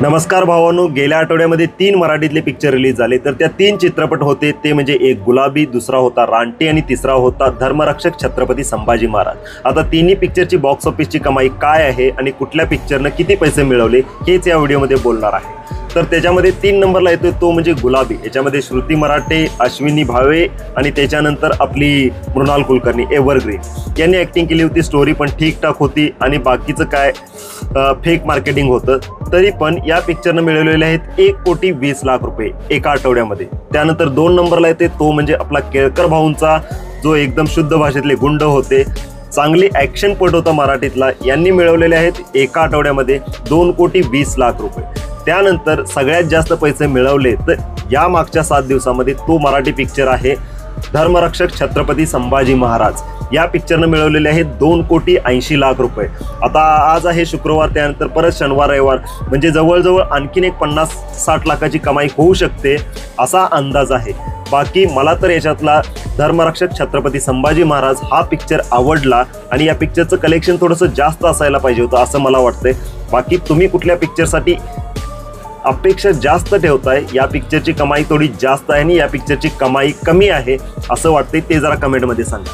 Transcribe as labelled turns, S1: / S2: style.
S1: नमस्कार भावांनो, गेल्या आठवड्यामध्ये 3 मराठीतले पिक्चर रिलीज झाले। तर त्या 3 चित्रपट होते ते म्हणजे एक गुलाबी, दुसरा होता रानटी आणि तिसरा होता धर्मरक्षक छत्रपती संभाजी महाराज। आता तिन्ही पिक्चरची बॉक्स ऑफिसची कमाई काय आहे आणि कुठल्या पिक्चरने किती पैसे मिळवले हेच या व्हिडिओमध्ये बोलणार आहे। तर त्याच्यामध्ये 3 नंबरला येतो तो म्हणजे गुलाबी। याच्यामध्ये श्रुती मराठे, अश्विनी भावे आणि त्याच्यानंतर आपली मृणाल कुलकर्णी एव्हरग्रीन यांनी ॲक्टिंग केली होती। स्टोरी पण ठीकठाक होती आणि बाकीचं काय फेक मार्केटिंग होतं। तरी पण या पिक्चरने मिळवलेले आहेत 1,20,00,000 रुपये एका आठवड्यामध्ये। त्यानंतर 2 नंबरला येते तो म्हणजे आपला केळकर भाऊंचा, जो एकदम शुद्ध भाषेतले गुंड होते, चांगली ॲक्शन पट होता मराठीतला। यांनी मिळवलेले आहेत एका आठवड्यामध्ये 2,20,00,000 रुपये। त्यानंतर सगळ्यात जास्त पैसे मिळवले तर या मागच्या 7 दिवसामध्ये तो मराठी पिक्चर आहे धर्मरक्षक छत्रपती संभाजी महाराज। या पिक्चरने मिळवलेले आहेत 2,80,00,000 रुपये। आता आज आहे शुक्रवार, त्यानंतर परत शनिवार रविवार म्हणजे जवळजवळ आणखीन एक 50-60 लाखाची कमाई होऊ शकते असा अंदाज आहे। बाकी मला तर याच्यातला धर्मरक्षक छत्रपती संभाजी महाराज हा पिक्चर आवडला आणि या पिक्चरचं कलेक्शन थोडंसं जास्त असायला पाहिजे होतं असं मला वाटतंय। बाकी तुम्ही कुठल्या पिक्चरसाठी अपेक्षा जास्त ठेवताय? या पिक्चरची कमाई थोडी जास्त आहे आणि या पिक्चरची कमाई कमी आहे असं वाटतंय, ते जरा कमेंटमध्ये सांगा।